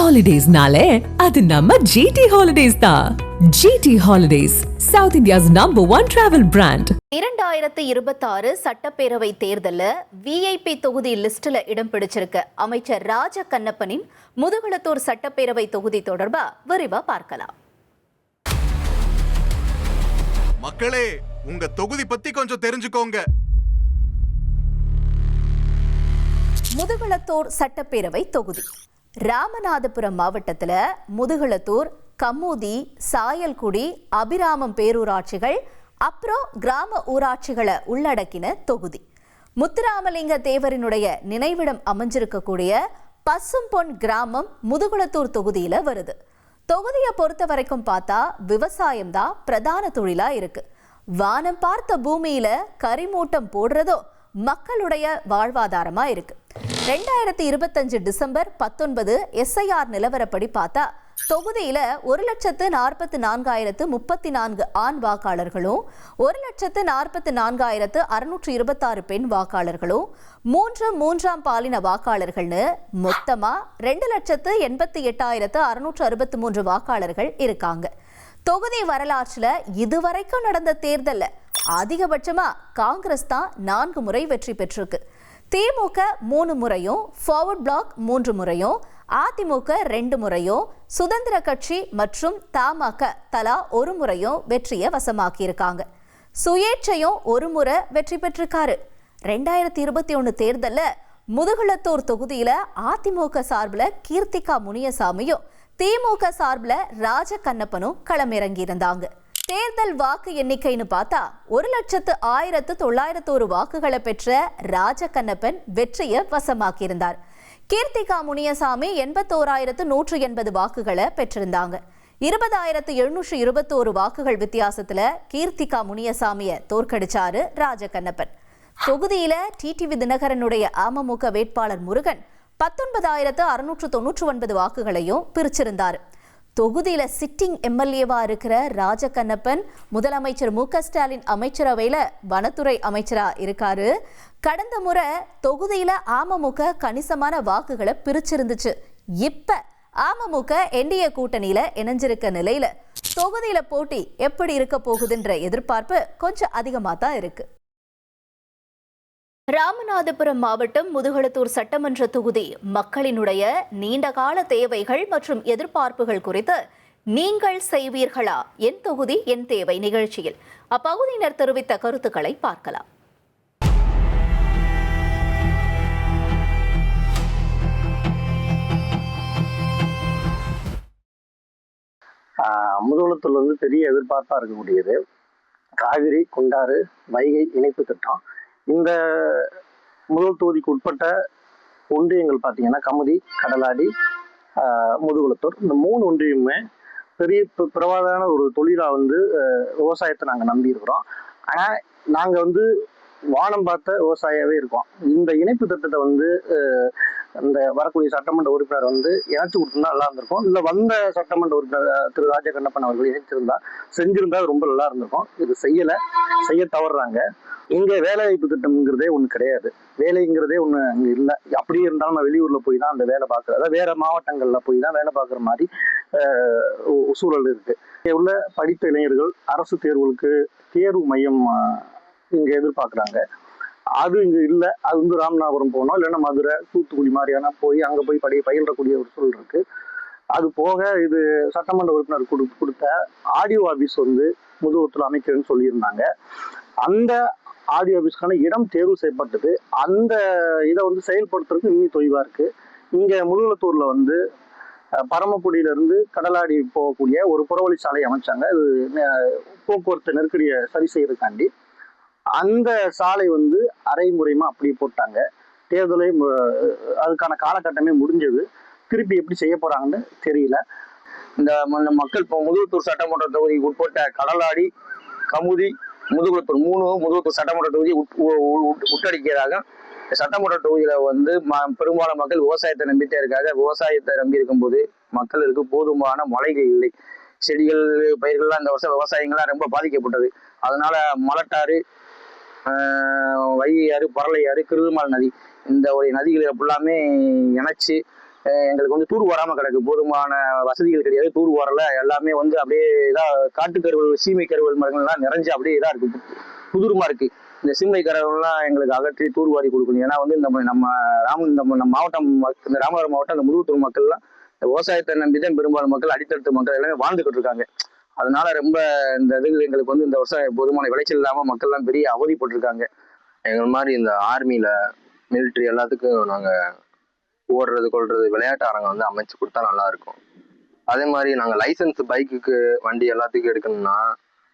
ஹாலிடேஸ்னாலே அது நம்ம ஜிடி ஹாலிடேஸ் தான். GT Holidays, South India's #1 travel brand. 2026 சட்டப்பேரவை தேர்தல்ல விஐபி தொகுதி லிஸ்ட்ல இடம் பிடிச்சிருக்க அமைச்சர் ராஜ கண்ணப்பனின் முதுகுளத்தூர் சட்டப்பேரவை தொகுதி தொடர்பா விரிவா பார்க்கலாம். மக்களே, உங்க தொகுதி பத்தி கொஞ்சம் தெரிஞ்சுக்கோங்க. முதுகுளத்தூர் சட்டப்பேரவை தொகுதி ராமநாதபுரம் மாவட்டத்தில் முதுகுளத்தூர், கமுதி, சாயல்குடி, அபிராமம் பேரூராட்சிகள் அப்புறம் கிராம ஊராட்சிகளை உள்ளடக்கின தொகுதி. முத்துராமலிங்க தேவரினுடைய நினைவிடம் அமைஞ்சிருக்கக்கூடிய பசும்பொன் கிராமம் முதுகுளத்தூர் தொகுதியில வருது. தொகுதியை பொறுத்த வரைக்கும் பார்த்தா விவசாயம் தான் பிரதான தொழிலா இருக்கு. வானம் பார்த்த பூமியில கரிமூட்டம் போடுறதோ மக்களுடைய வாழ்வாதாரமா இருக்கு. 2025 டிசம்பர் 19 SIR நிலவரப்படி பார்த்தா தொகுதியில 1,44,034 ஆண் வாக்காளர்களும் 1,44,626 பெண் வாக்காளர்களும் 3 பாலின வாக்காளர்கள்னு மொத்தமா 2,88,663 வாக்காளர்கள் இருக்காங்க. தொகுதி வரலாற்றுல இதுவரைக்கும் நடந்த தேர்தல்ல அதிகபட்சமா காங்கிரஸ் தான் 4 முறை வெற்றி பெற்றிருக்கு. திமுக 3 முறையும், ஃபார்வர்ட் பிளாக் 3 முறையும், அதிமுக 2 முறையும், சுதந்திர கட்சி மற்றும் தமாக தலா 1 முறையும் வெற்றியை வசமாக்கி இருக்காங்க. சுயேட்சையும் 1 முறை வெற்றி பெற்றிருக்காரு. 2021 தேர்தல்ல முதுகுளத்தூர் தொகுதியில அதிமுக சார்பில் கீர்த்திகா முனியசாமியும் திமுக சார்பில் ராஜ கண்ணப்பனும் களமிறங்கி இருந்தாங்க. தேர்தல் வாக்கு எண்ணிக்கைன்னு பார்த்தா 1,01,901 வாக்குகளை பெற்ற ராஜ கண்ணப்பன் வெற்றியை வசமாக்கியிருந்தார். கீர்த்திகா முனியசாமி 81,180 வாக்குகளை பெற்றிருந்தாங்க. 20,721 வாக்குகள் வித்தியாசத்துல கீர்த்திகா முனியசாமியை தோற்கடிச்சாரு ராஜ கண்ணப்பன். தொகுதியில டிடிவி தினகரனுடைய அமமுக வேட்பாளர் முருகன் 19,699 வாக்குகளையும் பிரிச்சிருந்தார். தொகுதியில சிட்டிங் எம்எல்ஏவா இருக்கிற ராஜ கண்ணப்பன் முதலமைச்சர் மு க ஸ்டாலின் அமைச்சரவையில வனத்துறை அமைச்சரா இருக்காரு. கடந்த முறை தொகுதியில அமமுக கணிசமான வாக்குகளை பிரிச்சிருந்துச்சு. இப்ப அமமுக என்டிஏ கூட்டணியில இணைஞ்சிருக்க நிலையில தொகுதியில போட்டி எப்படி இருக்க போகுதுன்ற எதிர்பார்ப்பு கொஞ்சம் அதிகமா தான் இருக்கு. ராமநாதபுரம் மாவட்டம் முதுகுளத்தூர் சட்டமன்ற தொகுதி மக்களினுடைய நீண்டகால தேவைகள் மற்றும் எதிர்பார்ப்புகள் குறித்து நீங்கள் செய்வீர்களா, என் தொகுதி என் தேவை நிகழ்ச்சியில் அப்பகுதியினர் தெரிவித்த கருத்துக்களை பார்க்கலாம். முதுகுளத்தூர்ல பெரிய எதிர்பார்ப்பா இருக்கக்கூடியது காவிரி, குண்டாறு, வைகை இணைப்பு திட்டம். இந்த முதல் தொகுதிக்கு உட்பட்ட ஒன்றியங்கள் பார்த்தீங்கன்னா கமுதி, கடலாடி, முதுகுளத்தூர். இந்த 3 ஒன்றியமுமே பெரிய பிரவாதான ஒரு தொழிலாக விவசாயத்தை நாங்கள் நம்பி இருக்கிறோம். ஆனால் நாங்கள் வானம் பார்த்த விவசாயாவே இருக்கோம். இந்த இணைப்பு திட்டத்தை இந்த வரக்கூடிய சட்டமன்ற உறுப்பினர் இணைச்சு கொடுத்துருந்தா நல்லா இருந்திருக்கும். இல்லை வந்த சட்டமன்ற உறுப்பினர் திரு ராஜ கண்ணப்பன் அவர்கள் செஞ்சிருந்தா ரொம்ப நல்லா இருந்திருக்கும். இது செய்ய தவறுறாங்க. இங்க வேலை வாய்ப்பு திட்டம்ங்கிறதே ஒண்ணு கிடையாது. வேலைங்கிறதே ஒண்ணு அங்க இல்லை. அப்படியே இருந்தாலும் நான் வெளியூர்ல போய் தான் அந்த வேலை பார்க்குறேன். அதாவது வேற மாவட்டங்கள்ல போய் தான் வேலை பார்க்குற மாதிரி சூழல் இருக்கு. இங்க உள்ள படித்த இளைஞர்கள் அரசு தேர்வுகளுக்கு தேர்வு மையம் இங்க எதிர்பார்க்குறாங்க. அது இங்க இல்லை. அது ராமநாதபுரம் போனோம், இல்லைன்னா மதுரை, தூத்துக்குடி மாதிரியான போய் அங்க போய் பயிலக்கூடிய ஒரு சூழல் இருக்கு. அது போக இது சட்டமன்ற உறுப்பினர் கொடுத்த ஆடியோ ஆபீஸ் முதுகுளத்தூர் அமைக்கிறேன்னு சொல்லியிருந்தாங்க. அந்த ஆடியோ ஆபீஸ்க்கான இடம் தேர்வு செய்யப்பட்டது. அந்த இதை செயல்படுத்துறதுக்கு இன்னும் தொய்வா இருக்கு. இங்க முதுகுளத்தூர்ல பரமக்குடியிலிருந்து கடலாடி போகக்கூடிய ஒரு புறவழி சாலை அமைச்சாங்க. இது போக்குவரத்து நெருக்கடியை சரி செய்யறதுக்காண்டி. அந்த சாலை அரைமுறைமா அப்படியே போட்டாங்க. தேர்தலை அதுக்கான காலகட்டமே முடிஞ்சது. திருப்பி எப்படி செய்ய போறாங்கன்னு தெரியல. இந்த மக்கள் இப்போ முதுகுளத்தூர் சட்டமன்ற தொகுதிக்கு உட்பட்ட கடலாடி, கமுதி, முதுகுளத்தூர் 3 முதுகுளத்தூர் சட்டமன்ற தொகுதி உட்டடிக்கிறதாக சட்டமன்ற தொகுதியில பெரும்பாலான மக்கள் விவசாயத்தை நம்பிட்டே இருக்காங்க. விவசாயத்தை நம்பி இருக்கும்போது மக்களுக்கு போதுமான மழைகள் இல்லை. செடிகள், பயிர்கள்லாம் இந்த வருஷம் விவசாயங்கள்லாம் ரொம்ப பாதிக்கப்பட்டது. அதனால மலட்டாறு, வைகை ஆறு, பரளை ஆறு, கிருதுமால் நதி, இந்த ஒரு நதிகளை ஃபுல்லாமே இணைச்சு எங்களுக்கு வந்து தூர் வராம கிடக்கு, போதுமான வசதிகள் கிடையாது, தூர் வரல, எல்லாமே வந்து அப்படியே இதா காட்டு கருவல் சீமை கருவல் மரங்கள்லாம் நிறைஞ்சு அப்படியே இதா இருக்கு, புதுருமா இருக்கு. இந்த சீமை கருவல்லாம் எங்களுக்கு அகற்றி தூர்வாரி கொடுக்கணும். ஏன்னா வந்து நம்ம மாவட்டம், இந்த ராமநாதபுரம் மாவட்டம், இந்த முதுகுத்தூர் மக்கள்லாம் விவசாயத்தை நம்பிதான் பெரும்பாலும் மக்கள், அடித்தடுத்த மக்கள் எல்லாமே வாழ்ந்துகிட்டு இருக்காங்க. அதனால ரொம்ப இந்த இது எங்களுக்கு வந்து இந்த வருஷம் போதுமான விளைச்சல் இல்லாம மக்கள் எல்லாம் பெரிய அவதிப்பட்டிருக்காங்க. எங்கள் மாதிரி இந்த ஆர்மியில மிலிட்ரி எல்லாத்துக்கும் நாங்க ஓடுறது கொள்றது விளையாட்டு அரங்கம் வந்து அமைச்சு கொடுத்தா நல்லா இருக்கும். அதே மாதிரி நாங்க லைசன்ஸ் பைக்குக்கு வண்டி எல்லாத்துக்கும் எடுக்கணும்னா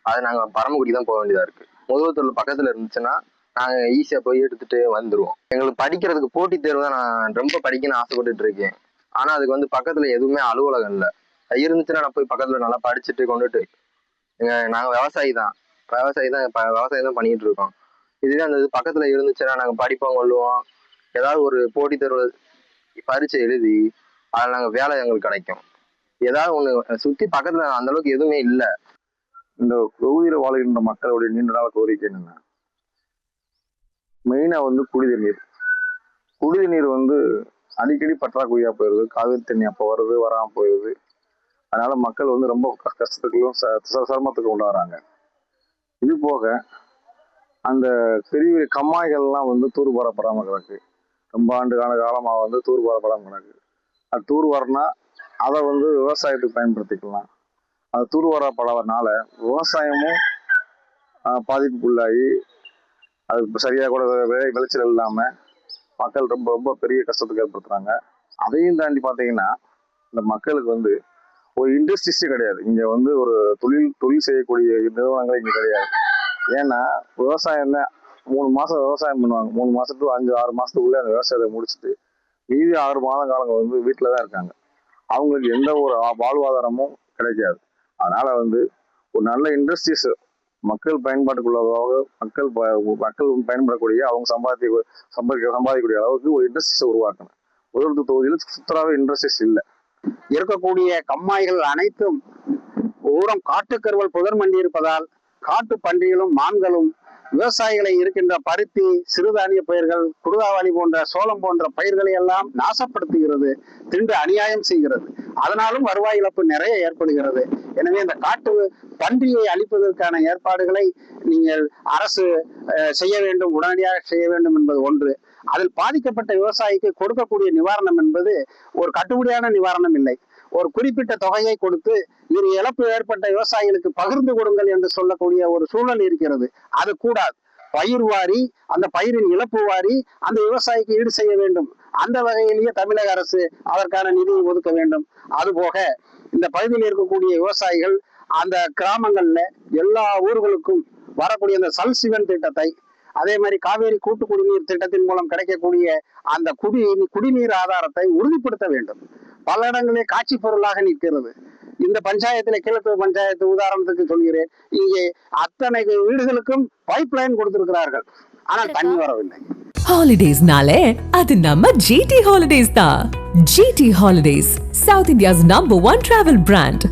அது நாங்க பரமக்குடி தான் போக வேண்டியதா இருக்கு. முதுகுத்தூர்ல பக்கத்துல இருந்துச்சுன்னா நாங்க ஈஸியா போய் எடுத்துட்டு வந்துருவோம். எங்களுக்கு படிக்கிறதுக்கு போட்டித் தேர்வு தான் நான் ரொம்ப படிக்கணும்னு ஆசைப்பட்டுட்டு இருக்கேன். ஆனா அதுக்கு வந்து பக்கத்துல எதுவுமே அலுவலகம் இல்லை. இருந்துச்சுன்னா நான் போய் பக்கத்துல நல்லா படிச்சுட்டு கொண்டுட்டு, நாங்க விவசாயி தான் பண்ணிட்டு இருக்கோம். இதுவே அந்த இது பக்கத்துல இருந்துச்சுன்னா நாங்க படிப்போம் கொள்ளுவோம், ஏதாவது ஒரு போட்டித் தேர்வு பரீட்சை எழுதி அதில் நாங்கள் வேலை எங்களுக்கு கிடைக்கும். ஏதாவது ஒன்று சுற்றி பக்கத்தில் அந்த அளவுக்கு எதுவுமே இல்லை. இந்த தொகுதியில் வாழ்கின்ற மக்களுடைய நீண்ட நாள் கோரிக்கை என்னன்னா, மெயினாக வந்து குடித நீர் வந்து அடிக்கடி பற்றாக்குறையாக போயிடுது. காவிரி தண்ணி அப்போ வருது, வராமல் போயிடுது. அதனால மக்கள் வந்து ரொம்ப கஷ்டத்துக்கும் சிரமத்துக்கு உண்டாகிறாங்க. இது போக அந்த பெரிய கம்மாய்கள்லாம் வந்து தூர்வாரப்படாமல் கிடக்கு. ரொம்ப காலமாக வந்து தூர்வாரப்படாமல் கிடக்கு. அது தூர்வாரனா அதை வந்து விவசாயத்துக்கு பயன்படுத்திக்கலாம். அது தூர்வாரப்படாதனால விவசாயமும் பாதிப்புக்குள்ளாகி அது சரியாக கூட விளைச்சல் இல்லாமல் மக்கள் ரொம்ப ரொம்ப பெரிய கஷ்டத்துக்கு ஏற்படுத்துறாங்க. அதையும் தாண்டி பார்த்தீங்கன்னா இந்த மக்களுக்கு வந்து ஒரு இண்டஸ்ட்ரீஸே கிடையாது. இங்கே வந்து ஒரு தொழில் செய்யக்கூடிய நிறுவனங்கள் இங்கே கிடையாது. ஏன்னா விவசாயம் தான் 3 மாதம் விவசாயம் பண்ணுவாங்க. 3 மாதம் to 5-6 மாதத்துக்குள்ளே அந்த விவசாயத்தை முடிச்சுட்டு மீதி 6 மாத காலங்கள் வந்து வீட்டில் தான் இருக்காங்க. அவங்களுக்கு எந்த ஒரு வாழ்வாதாரமும் கிடைக்காது. அதனால வந்து ஒரு நல்ல இண்டஸ்ட்ரீஸ் மக்கள் பயன்பாட்டுக்குள்ளதாக மக்கள் பயன்படக்கூடிய அவங்க சம்பாதிக்கக்கூடிய அளவுக்கு ஒரு இண்டஸ்ட்ரீஸை உருவாக்கணும். முதல் தொகுதியில் சுத்தராகவே இண்டஸ்ட்ரீஸ் இல்லை. இருக்கக்கூடிய கம்மாய்கள் அனைத்தும் ஓரம் காட்டுக்கருவல் புதர் மண்டி இருப்பதால் காட்டு பன்றிகளும் மான்களும் விவசாயிகளை இருக்கின்ற பருத்தி, சிறுதானிய பயிர்கள், குருதாவாளி போன்ற சோளம் போன்ற பயிர்களை எல்லாம் நாசப்படுத்துகிறது, திண்டு அநியாயம் செய்கிறது. அதனாலும் வருவாய் இழப்பு நிறைய ஏற்படுகிறது. எனவே இந்த காட்டு பன்றியை அழிப்பதற்கான ஏற்பாடுகளை நீங்கள் அரசு செய்ய வேண்டும், உடனடியாக செய்ய வேண்டும் என்பது ஒன்று. அதில் பாதிக்கப்பட்ட விவசாயிக்கு கொடுக்கக்கூடிய நிவாரணம் என்பது ஒரு கட்டுப்படியான நிவாரணம் இல்லை. ஒரு குறிப்பிட்ட தொகையை கொடுத்து இது இழப்பு ஏற்பட்ட விவசாயிகளுக்கு பகிர்ந்து கொடுங்கள் என்று சொல்லக்கூடிய ஒரு சூழல் இருக்கிறது. அது கூடாது. பயிர் வாரி, அந்த பயிரின் இழப்பு வாரி அந்த விவசாயிக்கு ஈடு செய்ய வேண்டும். அந்த வகையிலேயே தமிழக அரசு அதற்கான நிதியை ஒதுக்க வேண்டும். அதுபோக இந்த பகுதியில் இருக்கக்கூடிய விவசாயிகள் அந்த கிராமங்கள்ல எல்லா ஊர்களுக்கும் வரக்கூடிய அந்த சல்சிவன் திட்டத்தை, அதே மாதிரி காவேரி கூட்டு குடிநீர் திட்டத்தின் மூலம் கிடைக்கக்கூடிய அந்த குடிநீர் ஆதாரத்தை உறுதிப்படுத்த வேண்டும். பல இடங்களே காட்சி பொருளாக நிற்கிறது. இந்த பஞ்சாயத்துல, கிழக்கு பஞ்சாயத்து உதாரணத்துக்கு சொல்கிறேன், இங்கே அத்தனை வீடுகளுக்கும் பைப் லைன் கொடுத்திருக்கிறார்கள், ஆனால் தண்ணி வரவில்லை. ஹாலிடேஸ்னாலே அது நம்ம GT Holidays தான். GT Holidays, South India's #1 travel brand.